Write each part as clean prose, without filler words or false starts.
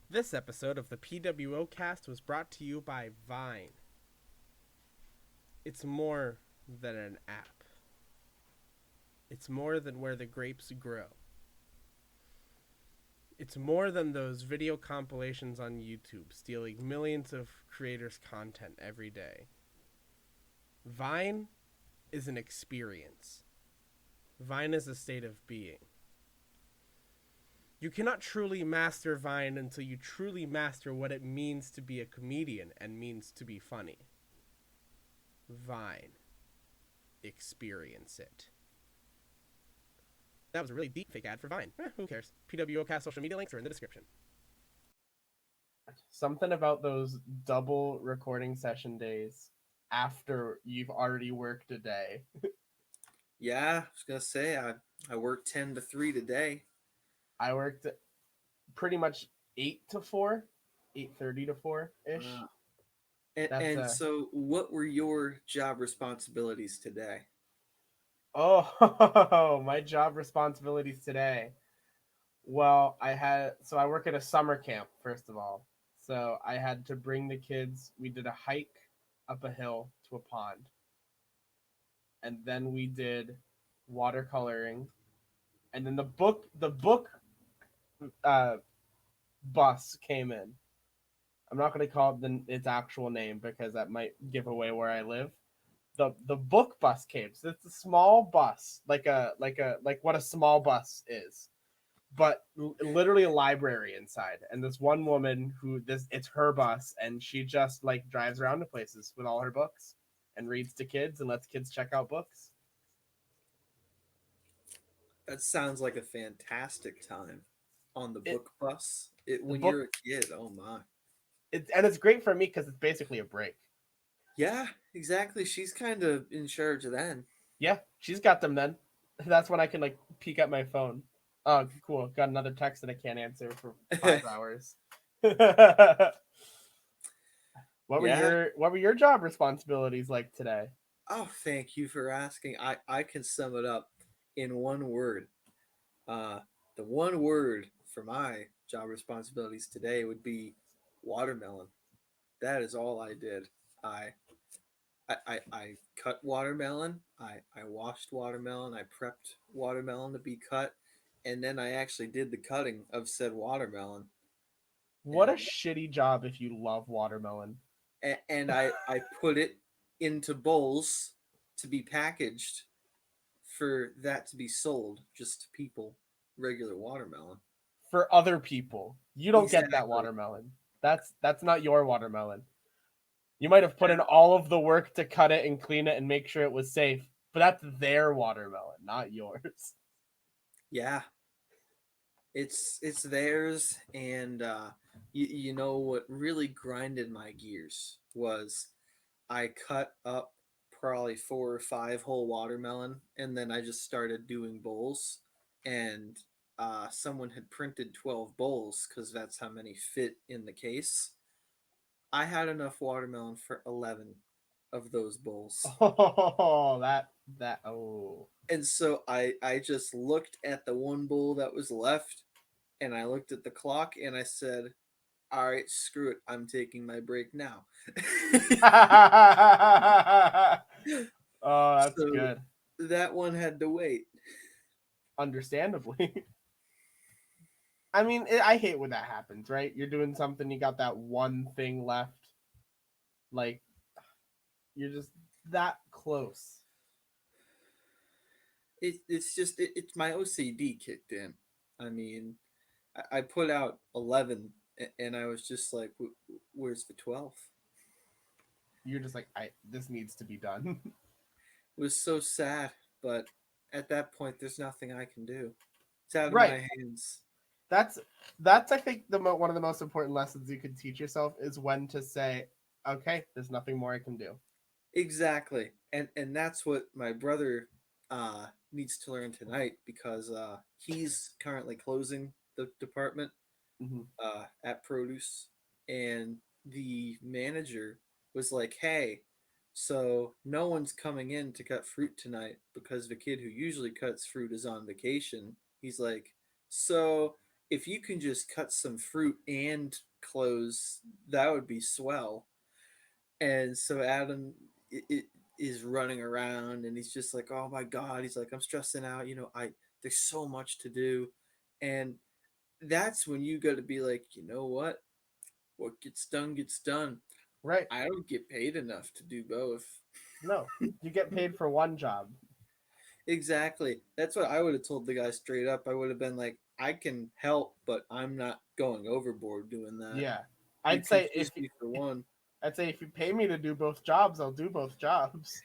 This episode of the pWoCast was brought to you by Vine. It's more than an app. It's more than where the grapes grow. It's more than those video compilations on YouTube stealing millions of creators' content every day. Vine is an experience. Vine is a state of being. You cannot truly master Vine until you truly master what it means to be a comedian and means to be funny. Vine. Experience it. That was a really deep fake ad for Vine. Who cares? pWoCast social media links are in the description. Something about those double recording session days after you've already worked a day. Yeah, I was gonna say I worked 10 to 3 today. I worked pretty much 8 to 4, 8:30 to 4 ish. Uh, and, That's and so, what were your job responsibilities today? oh my job responsibilities today. Well, I work at a summer camp first of all. So I had to bring the kids. We did a hike up a hill to a pond. And then we did watercoloring. And then the book uh, bus came in. I'm not going to call it its actual name because that might give away where I live. The book bus came. So it's a small bus, like what a small bus is, but literally a library inside. And this one woman it's her bus, and she just like drives around to places with all her books and reads to kids and lets kids check out books. That sounds like a fantastic time on the It book bus. the When book you're a kid, oh my. it's great for me because it's basically a break. Yeah, exactly. She's kind of in charge then. Yeah, she's got them then. That's when I can like peek at my phone. Oh, cool. Got another text that I can't answer for 5 hours. Yeah. What were your job responsibilities like today? Oh, thank you for asking. I can sum it up in one word. Uh, the one word for my job responsibilities today would be watermelon. That is all I did. I I cut watermelon. I washed watermelon. I prepped watermelon to be cut, and then I actually did the cutting of said watermelon. What a And shitty job if you love watermelon. I put it into bowls to be packaged for that to be sold just to people. Regular watermelon. For other people, you don't get that Exactly. watermelon. That's not your watermelon. You might have put in all of the work to cut it and clean it and make sure it was safe, but that's their watermelon, not yours. Yeah, it's theirs, and you know what really grinded my gears was I cut up probably 4 or 5 whole watermelon, and then I just started doing bowls, and someone had printed 12 bowls because that's how many fit in the case. I had enough watermelon for 11 of those bowls. Oh, that oh. And so I just looked at the one bowl that was left, and I looked at the clock, and I said, all right, screw it. I'm taking my break now. Oh, that's So good. that one had to wait. Understandably. I mean, I hate when that happens, right? You're doing something, you got that one thing left. Like, you're just that close. It's my OCD kicked in. I mean, I put out 11, and I was just like, where's the 12th? You're just like, this needs to be done. It was so sad, but at that point, there's nothing I can do. It's out of Right. my hands. That's that's I think one of the most important lessons you could teach yourself is when to say, okay, there's nothing more I can do. Exactly, and that's what my brother needs to learn tonight because he's currently closing the department Mm-hmm. at produce, and the manager was like, "Hey, so no one's coming in to cut fruit tonight because the kid who usually cuts fruit is on vacation." He's like, "So if you can just cut some fruit and clothes, that would be swell. And so Adam is running around and he's just like, oh my God. He's like, I'm stressing out. There's so much to do. And that's when you got to be like, you know what gets done gets done. Right. I don't get paid enough to do both. No, you get paid for one job. Exactly. That's what I would have told the guy straight up. I would have been like, I can help, but I'm not going overboard doing that. Yeah. You I'd say confused me for one. if you pay me to do both jobs, I'll do both jobs.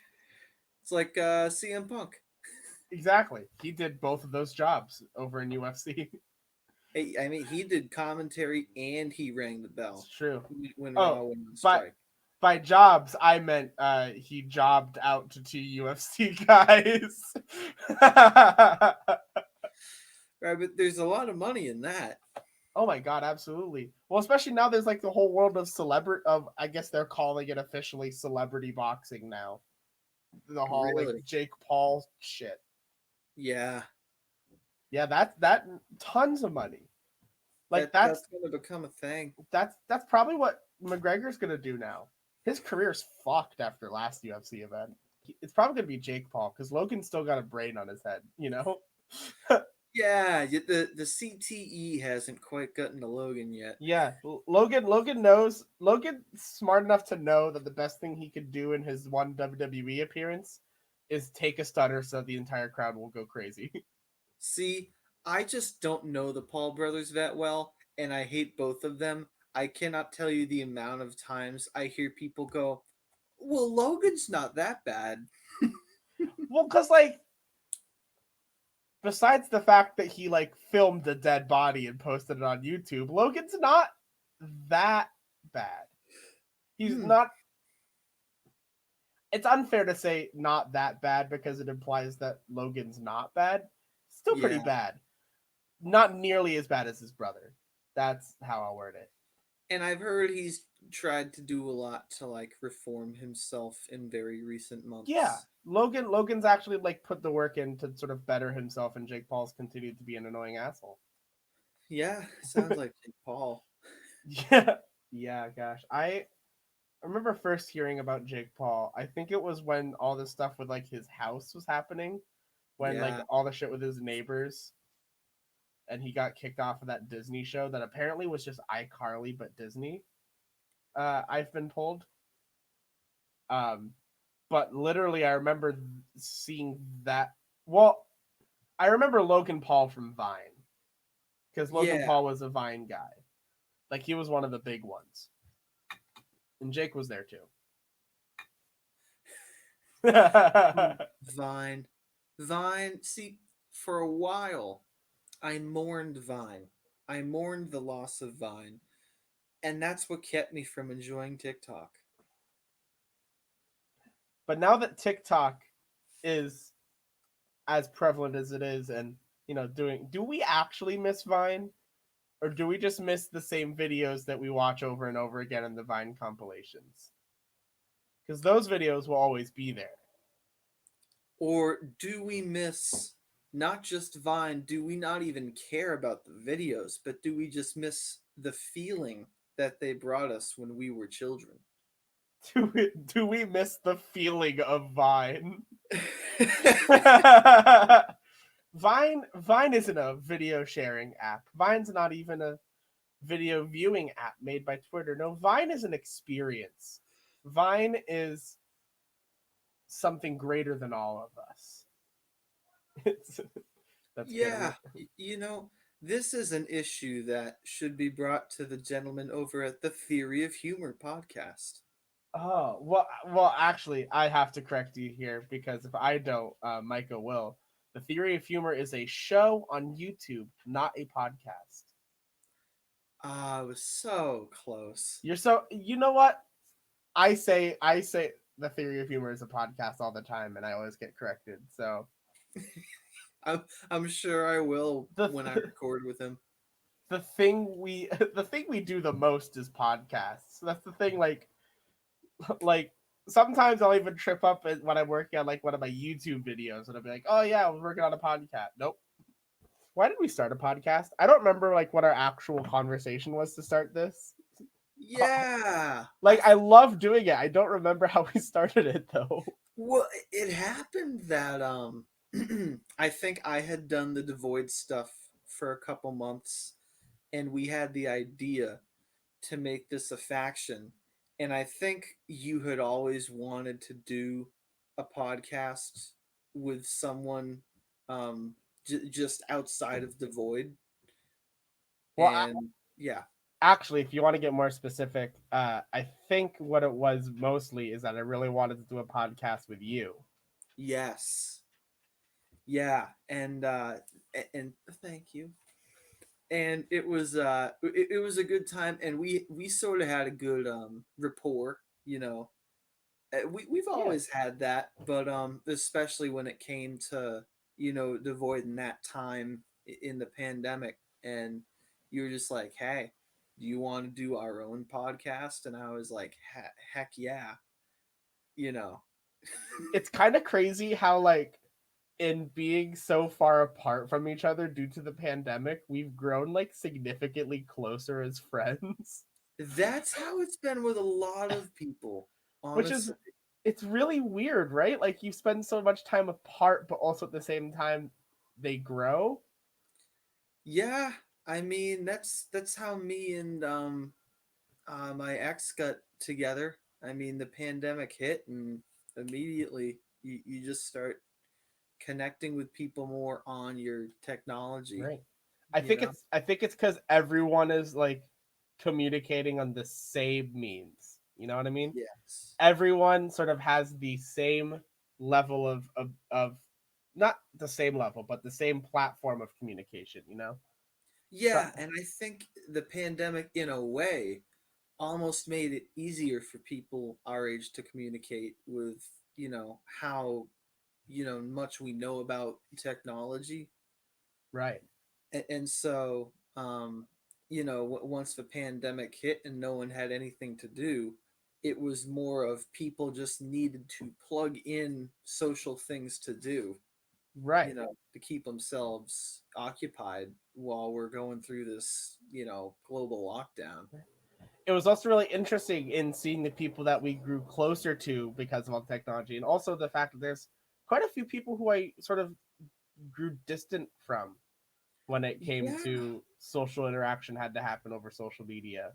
It's like CM Punk. Exactly. He did both of those jobs over in UFC. Hey, I mean, he did commentary and he rang the bell It's true. when Oh, Raw went on but strike. by jobs, I meant he jobbed out to 2 UFC guys. Right, but there's a lot of money in that. Oh my god, absolutely. Well, especially now there's like the whole world of I guess they're calling it officially celebrity boxing now. The whole Really? like Jake Paul shit. Yeah. Yeah, that tons of money. Like That's gonna become a thing. that's probably what McGregor's gonna do now. His career's fucked after last UFC event. It's probably gonna be Jake Paul because Logan's still got a brain on his head, you know. Yeah, the CTE hasn't quite gotten to Logan yet. Yeah, Logan knows. Logan's smart enough to know that the best thing he could do in his one WWE appearance is take a stunner so the entire crowd will go crazy. See, I just don't know the Paul brothers that well, and I hate both of them. I cannot tell you the amount of times I hear people go, "Well, Logan's not that bad." Well, because like besides the fact that he like filmed a dead body and posted it on YouTube, Logan's not that bad. He's not. It's unfair to say not that bad because it implies that Logan's not bad. Still pretty Yeah. bad. Not nearly as bad as his brother. That's how I'll word it. And I've heard he's tried to do a lot to like reform himself in very recent months. Yeah. Logan's actually like put the work in to sort of better himself, and Jake Paul's continued to be an annoying asshole. Yeah, sounds like Jake Paul. Yeah. Yeah, gosh. I remember first hearing about Jake Paul. I think it was when all this stuff with like his house was happening, when like Yeah. all the shit with his neighbors, and he got kicked off of that Disney show that apparently was just iCarly but Disney. I've been told. But literally, I remember seeing that. Well, I remember Logan Paul from Vine because Logan Yeah. Paul was a Vine guy. Like he was one of the big ones, and Jake was there too. Vine. See, for a while, I mourned Vine. I mourned the loss of Vine. And that's what kept me from enjoying TikTok. But now that TikTok is as prevalent as it is, and do we actually miss Vine, or do we just miss the same videos that we watch over and over again in the Vine compilations? Because those videos will always be there. Or do we miss not just Vine? Do we not even care about the videos, but do we just miss the feeling that they brought us when we were children? Do we miss the feeling of Vine? Vine isn't a video sharing app. Vine's not even a video viewing app made by Twitter. No, Vine is an experience. Vine is something greater than all of us. Yeah, this is an issue that should be brought to the gentleman over at the Theory of Humor podcast. Oh, well, actually, I have to correct you here because if I don't, Micah will. The Theory of Humor is a show on YouTube, not a podcast. I was so close. You know what? I say the Theory of Humor is a podcast all the time, and I always get corrected. So I'm sure I will when I record with him. The thing we do the most is podcasts. That's the thing. Like sometimes I'll even trip up when I'm working on like one of my YouTube videos, and I'll be like, "Oh yeah, I was working on a podcast." Nope. why did we start a podcast? I don't remember like what our actual conversation was to start this. Yeah. Like I love doing it. I don't remember how we started it though. Well, it happened that I think I had done the Devoid stuff for a couple months, and we had the idea to make this a faction. And I think you had always wanted to do a podcast with someone just outside of Devoid. Well, And yeah, actually, if you want to get more specific, I think what it was mostly is that I really wanted to do a podcast with you. yes, yeah, and thank you. And it was a good time, and we sort of had a good rapport, you know. We've Yeah. always had that, but especially when it came to, you know, avoiding that time in the pandemic, and you were just like, hey, do you want to do our own podcast? And I was like, heck yeah, you know. It's kind of crazy how like in being so far apart from each other due to the pandemic, we've grown like significantly closer as friends, That's how it's been with a lot of people, which is honestly. it's really weird, right? Like you spend so much time apart, but also at the same time they grow. Yeah, I mean that's how me and my ex got together. I mean, the pandemic hit, and immediately you just start connecting with people more on your technology, Right. you know? I think it's because everyone is like communicating on the same means. You know what I mean? Yes. Everyone sort of has the same level of not the same level, but the same platform of communication, you know? So Yeah, and I think the pandemic, in a way, almost made it easier for people our age to communicate with, you know, how, you know, much we know about technology. right. And so you know, once the pandemic hit and no one had anything to do, it was more of people just needed to plug in social things to do, you Right. know, to keep themselves occupied while we're going through this, you know, global lockdown. It was also really interesting in seeing the people that we grew closer to because of all the technology, and also the fact that there's quite a few people who I sort of grew distant from when it came Yeah, to social interaction had to happen over social media.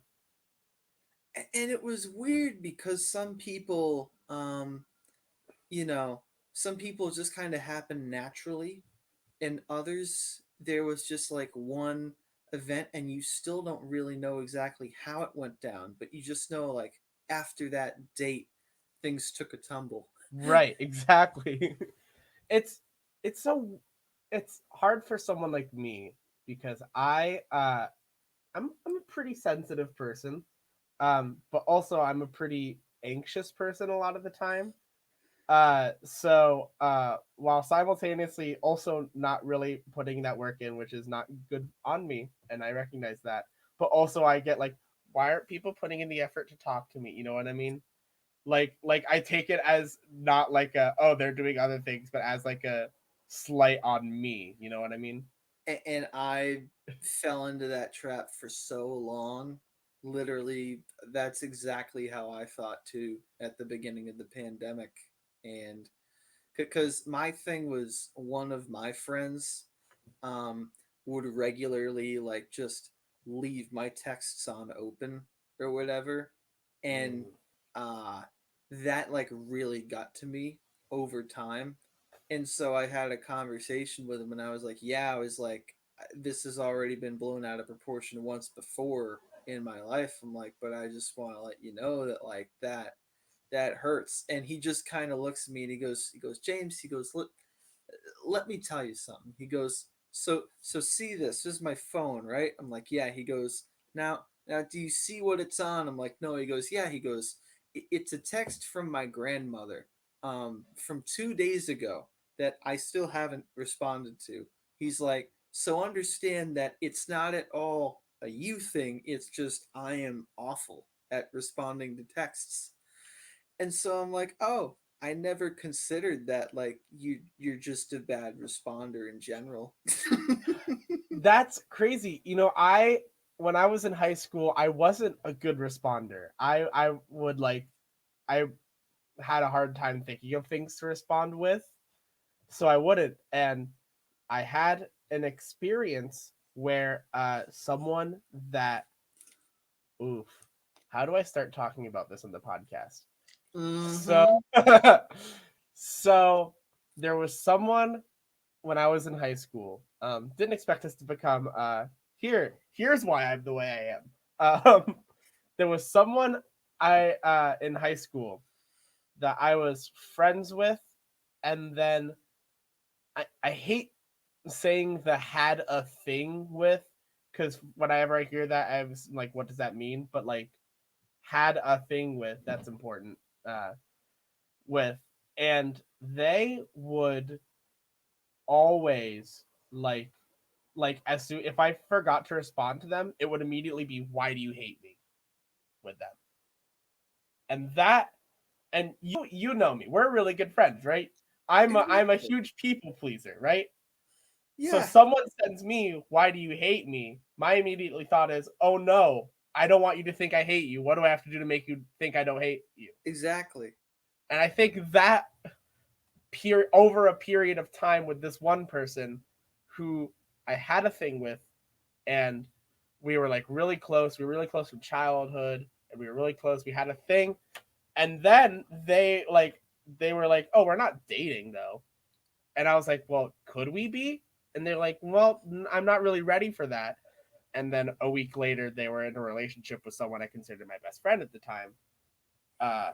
and it was weird because some people you know, some people just kind of happen naturally, and others there was just like one event and you still don't really know exactly how it went down, but you just know like after that date things took a tumble. Right, exactly. it's it's so it's hard for someone like me because I'm a pretty sensitive person. But also I'm a pretty anxious person a lot of the time. While simultaneously also not really putting that work in, which is not good on me, and I recognize that. But also I get like, why aren't people putting in the effort to talk to me? You know what I mean? Like I take it as not like a oh they're doing other things, but as like a slight on me. You know what I mean? And I fell into that trap for so long. Literally, that's exactly how I thought too at the beginning of the pandemic. And because my thing was, one of my friends um, would regularly like just leave my texts on open or whatever, and Mm. uh, that like really got to me over time. And so I had a conversation with him, and I was like, "Yeah, I was like, this has already been blown out of proportion once before in my life." I'm like, "But I just want to let you know that like that hurts." And he just kind of looks at me and he goes, James, he goes, let me tell you something. He goes, so see this is my phone, right? I'm like, yeah. He goes, now do you see what it's on? I'm like, no. He goes, yeah. He goes, it's a text from my grandmother from 2 days ago that I still haven't responded to. He's like, so understand that it's not at all a you thing, it's just I am awful at responding to texts. And so I'm like, oh. I never considered that like you're just a bad responder in general. That's crazy. I when I was in high school, I wasn't a good responder. I would like I had a hard time thinking of things to respond with, so I wouldn't. And I had an experience where someone that oof, how do I start talking about this on the podcast? So Mm-hmm. so there was someone when I was in high school. Didn't expect us to become here's why I'm the way I am. There was someone I in high school that I was friends with, and then I hate saying the had a thing with, because whenever I hear that, I was like, what does that mean? But like had a thing with, that's important. Uh, with, and they would always like as soon if I forgot to respond to them, it would immediately be, why do you hate me, with them. And that and you know me. We're really good friends, right? I'm a Exactly. huge people pleaser, right? So Yeah, someone sends me, why do you hate me? My immediately thought is, oh no, I don't want you to think I hate you. What do I have to do to make you think I don't hate you? exactly. And I think that over a period of time with this one person who I had a thing with, and we were like really close. We were really close from childhood, and we were really close. We had a thing, and then they were like, "Oh, we're not dating though," and I was like, "Well, could we be?" And they're like, "Well, I'm not really ready for that." And then a week later, they were in a relationship with someone I considered my best friend at the time. Uh,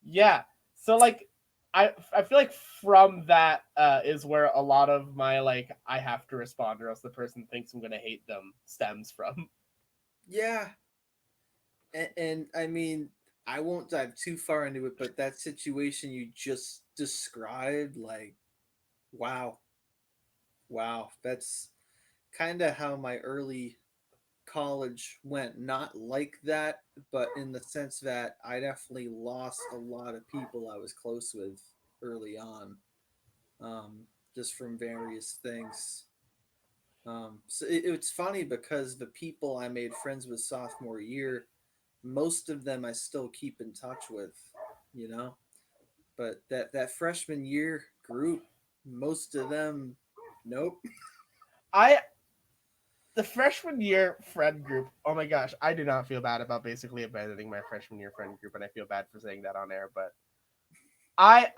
yeah. So like, I feel like from that is where a lot of my like I have to respond or else the person thinks I'm gonna hate them stems from. Yeah, and I mean, I won't dive too far into it, but that situation you just described, like, wow, wow, that's kind of how my early college went. Not like that, but in the sense that I definitely lost a lot of people I was close with early on, just from various things. So it's funny because the people I made friends with sophomore year, most of them I still keep in touch with, you know. But that freshman year group, most of them, nope. I the freshman year friend group. Oh my gosh, I do not feel bad about basically abandoning my freshman year friend group, and I feel bad for saying that on air. But I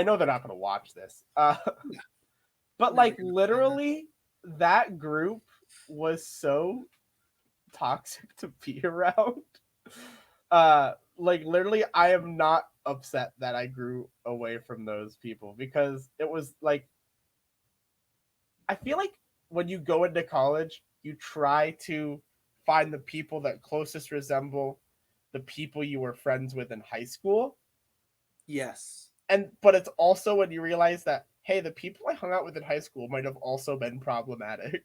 know they're not gonna watch this. But Never like gonna find that. literally, that group was so toxic to be around. Like literally, I am not upset that I grew away from those people because it was like I feel like when you go into college, you try to find the people that closest resemble the people you were friends with in high school. Yes. And but it's also when you realize that hey, the people I hung out with in high school might have also been problematic.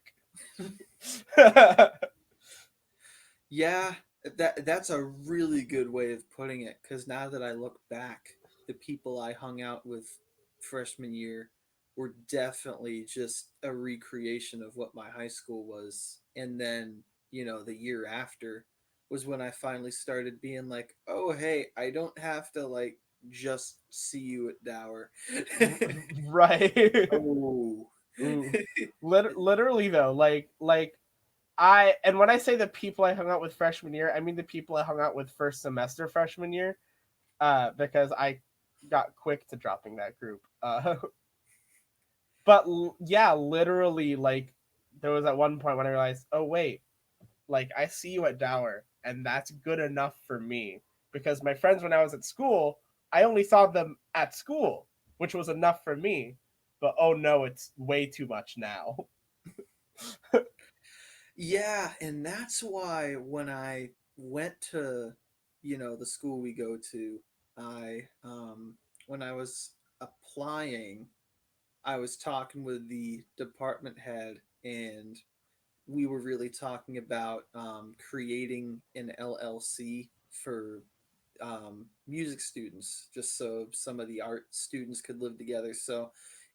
Yeah, that's a really good way of putting it. Because now that I look back, the people I hung out with freshman year were definitely just a recreation of what my high school was. And then, the year after was when I finally started being like, oh, hey, I don't have to like just see you at Dower. Right. Oh. Ooh. Literally though, like I and when I say the people I hung out with freshman year, I mean the people I hung out with first semester freshman year, because I got quick to dropping that group. But yeah, literally, like there was at one point when I realized, oh wait, like I see you at Dower, and that's good enough for me because my friends when I was at school, I only saw them at school, which was enough for me. But oh no, it's way too much now. Yeah, and that's why when I went to, the school we go to, when I was applying, I was talking with the department head, and we were really talking about creating an LLC for music students, just so some of the art students could live together. So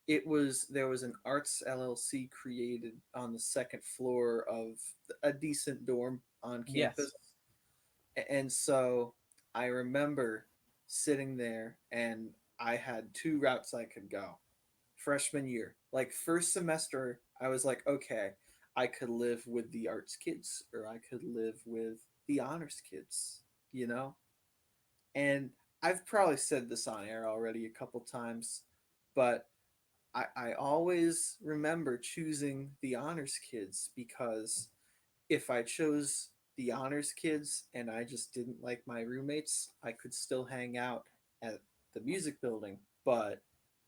there was an arts LLC created on the second floor of a decent dorm on campus. Yes. And so I remember sitting there, and I had two routes I could go. Freshman year, like first semester, I was like, okay, I could live with the arts kids or I could live with the honors kids, you know? And I've probably said this on air already a couple times, but I always remember choosing the honors kids because if I chose the honors kids and I just didn't like my roommates, I could still hang out at the music building. But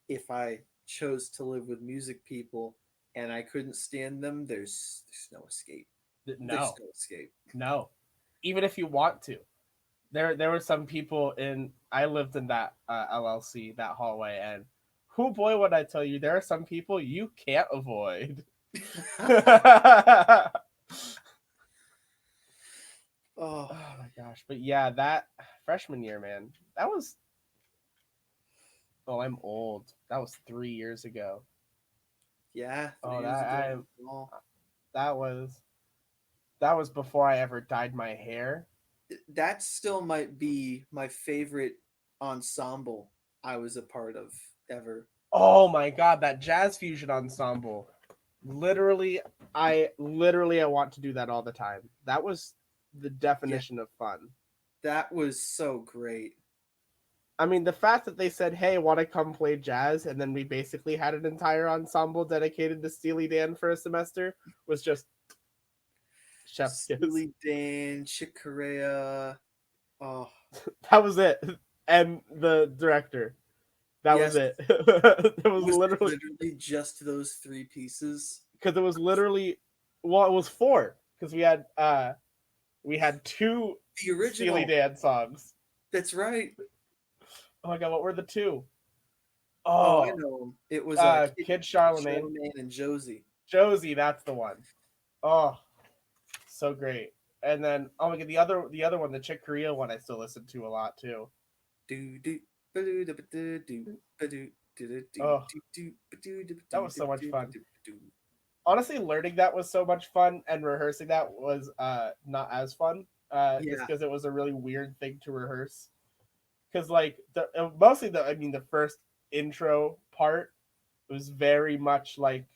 if I chose to live with music people and I couldn't stand them, there's no escape. There's No, no escape. no. Even if you want to, there were some people in. I lived in that LLC, that hallway, and who boy would I tell you, there are some people you can't avoid. Oh Oh my gosh. But yeah, that freshman year, man, that was, oh, I'm old. That was 3 years ago. yeah, Oh, 3 years ago. I Oh, that was that was before I ever dyed my hair. that still might be my favorite ensemble I was a part of ever. Oh my god, that jazz fusion ensemble. Literally, I want to do that all the time. That was the Yeah, definition of fun. that was so great. I mean, the fact that they said, "Hey, want to come play jazz," and then we basically had an entire ensemble dedicated to Steely Dan for a semester was just chef's kiss. Steely Dan, Chick Corea. Oh, That was it, and the director. That was yes, it. It was was it literally literally just those three pieces? because it was literally, well, it was four because we had two The Steely original. Dan songs. That's right. Oh my god, what were the two? Oh, I Oh, know 'em. It was Kid Kid Charlemagne, Charlemagne and Josie. Josie. That's the one. Oh, so great. And then oh my god, the other one, the Chick Corea one, I still listen to a lot too. Do do ba-do da ba-do do ba-do do do Oh, do do ba-do da that ba-do was da so much ba-do fun. ba-do ba-do. Honestly, learning that was so much fun, and rehearsing that was not as fun. Just Yeah, because it was a really weird thing to rehearse. Because like mostly I mean the first intro part was very much like,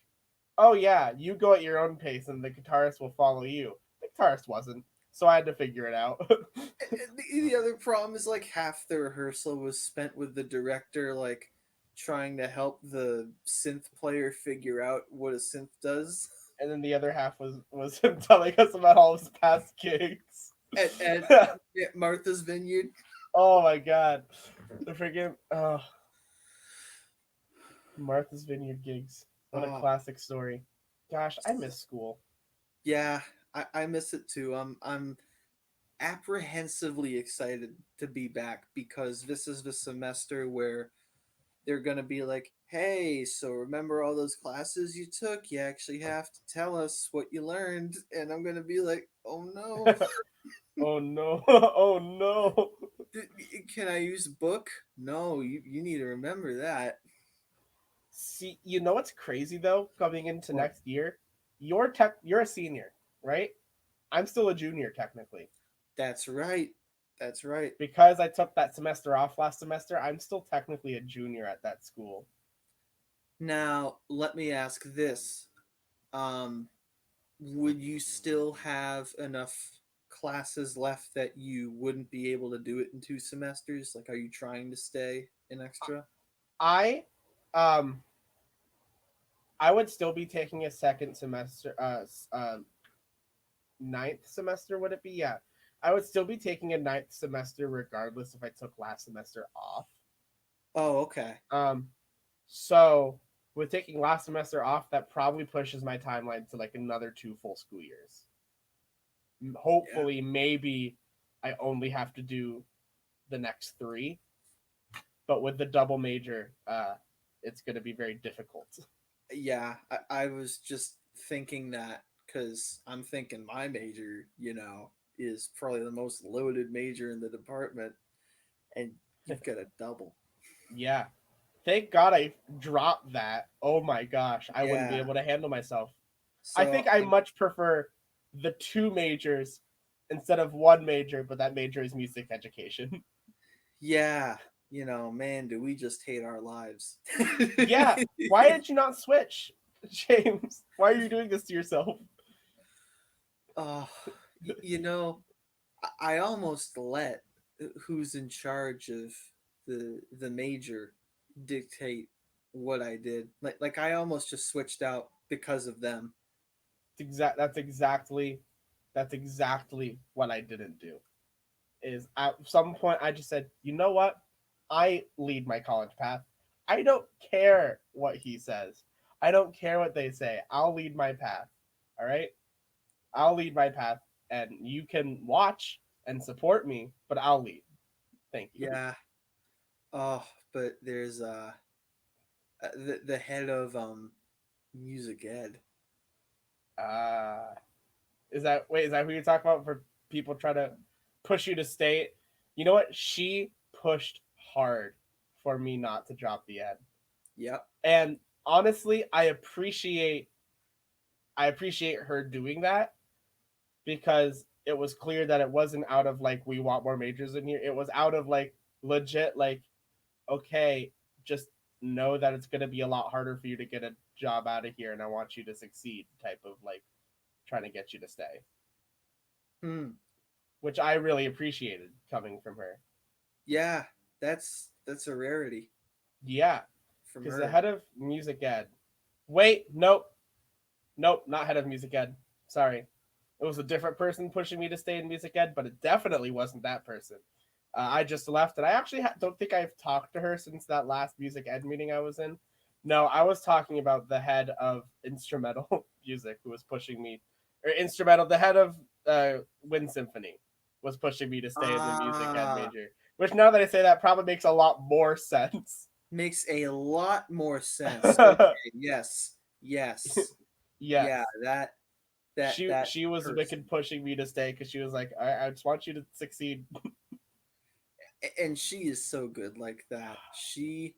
oh yeah, you go at your own pace and the guitarist will follow you. The guitarist wasn't, so I had to figure it out. and the other problem is like half the rehearsal was spent with the director like trying to help the synth player figure out what a synth does. And then the other half was him telling us about all his past gigs. At Martha's Vineyard. Oh my god, the freaking Martha's Vineyard gigs. What a Oh classic story. Gosh, I miss school. yeah, I miss it too. I'm apprehensively excited to be back because this is the semester where they're going to be like, hey, so remember all those classes you took? You actually have to tell us what you learned. And I'm going to be like, oh no. Oh no! Oh no! Can I use a book? No, you need to remember that. See, you know what's crazy though? Coming into What? next year, you're a senior, right? I'm still a junior technically That's right. That's right. because I took that semester off last semester. I'm still technically a junior at that school. Now, let me ask this. Um, would you still have enough classes left that you wouldn't be able to do it in 2 semesters? Like, are you trying to stay an extra? I, um, I would still be taking a second semester, ninth semester. Would it be? Yeah, I would still be taking a ninth semester regardless if I took last semester off. Oh, okay. Um, so with taking last semester off, that probably pushes my timeline to like another two full school years. Yeah. Hopefully, maybe I only have to do the next three, but with the double major, it's going to be very difficult. Yeah, I was just thinking that because I'm thinking my major, is probably the most loaded major in the department. and you've got a double. Yeah. Thank God I dropped that. Oh my gosh, I wouldn't be Yeah. able to handle myself. I So think I much prefer the two majors instead of one major, but that major is music education. yeah, man, do we just hate our lives? Yeah. Why did you not switch, James? Why are you doing this to yourself? Oh, you know, I almost let who's in charge of the major dictate what I did. Like I almost just switched out because of them. That's exactly what I didn't do. Is at some point I just said, you know what? I lead my college path. I don't care what he says. I don't care what they say. I'll lead my path. All right? I'll lead my path and you can watch and support me, but I'll lead. Thank you. Yeah. Oh, but there's the head of music ed. Uh is that who you're talking about for people trying to push you to state? You know what? She pushed hard for me not to drop the ed. Yep. And honestly, I appreciate her doing that because it was clear that it wasn't out of like we want more majors in here. It was out of like legit like okay, just know that it's going to be a lot harder for you to get a job out of here and I want you to succeed type of like trying to get you to stay, Hmm. which I really appreciated coming from her. Yeah, that's a rarity Yeah, from because the her. head of music ed. Wait, nope, not head of music ed. Sorry, it was a different person pushing me to stay in music ed, but it definitely wasn't that person. I just left, and I actually don't think I've talked to her since that last music ed meeting I was in. No, I was talking about the head of instrumental music who was pushing me, or instrumental, the head of Wind Symphony was pushing me to stay in the music ed Ah, major. Which now that I say that probably makes a lot more sense. makes a lot more sense. Okay, yes. Yes. Yes. Yeah, that She was person. wicked pushing me to stay because she was like, I just want you to succeed. And she is so good like that. She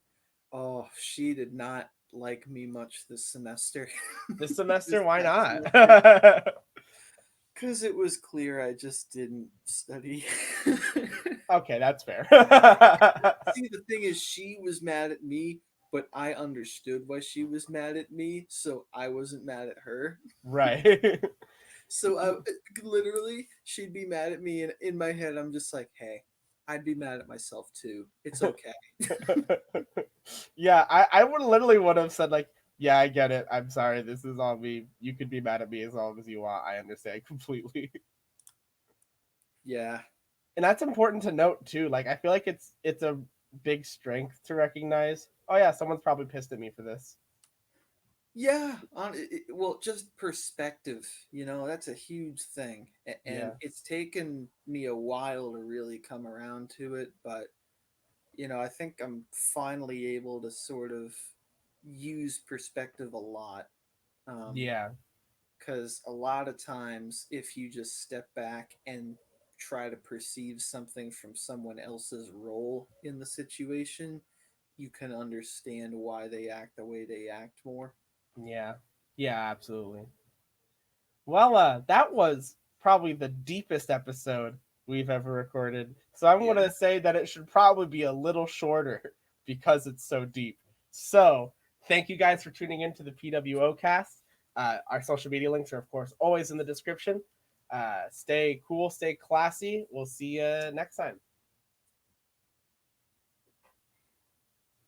did not like me much this semester. This This semester, why past not? semester. Because it was clear I just didn't study. Okay, that's fair. See, the thing is, she was mad at me, but I understood why she was mad at me, so I wasn't mad at her. Right. So literally, she'd be mad at me, and in my head, I'm just like, hey, I'd be mad at myself too. It's okay. Yeah, I would have said like, yeah, I get it. I'm sorry. This is all me. You could be mad at me as long as you want. I understand completely. Yeah. And that's important to note too. Like I feel like it's a big strength to recognize. Oh yeah, someone's probably pissed at me for this. Yeah, well, just perspective, that's a huge thing. And Yeah. it's taken me a while to really come around to it, but I think I'm finally able to sort of use perspective a lot. Um, Yeah. because a lot of times, if you just step back and try to perceive something from someone else's role in the situation, you can understand why they act the way they act more. Yeah. Yeah, absolutely. Well, that was probably the deepest episode we've ever recorded. So I'm going Yeah. to say that it should probably be a little shorter because it's so deep. So thank you guys for tuning in to the pWoCast. Our social media links are, of course, always in the description. Stay cool, stay classy. We'll see you next time.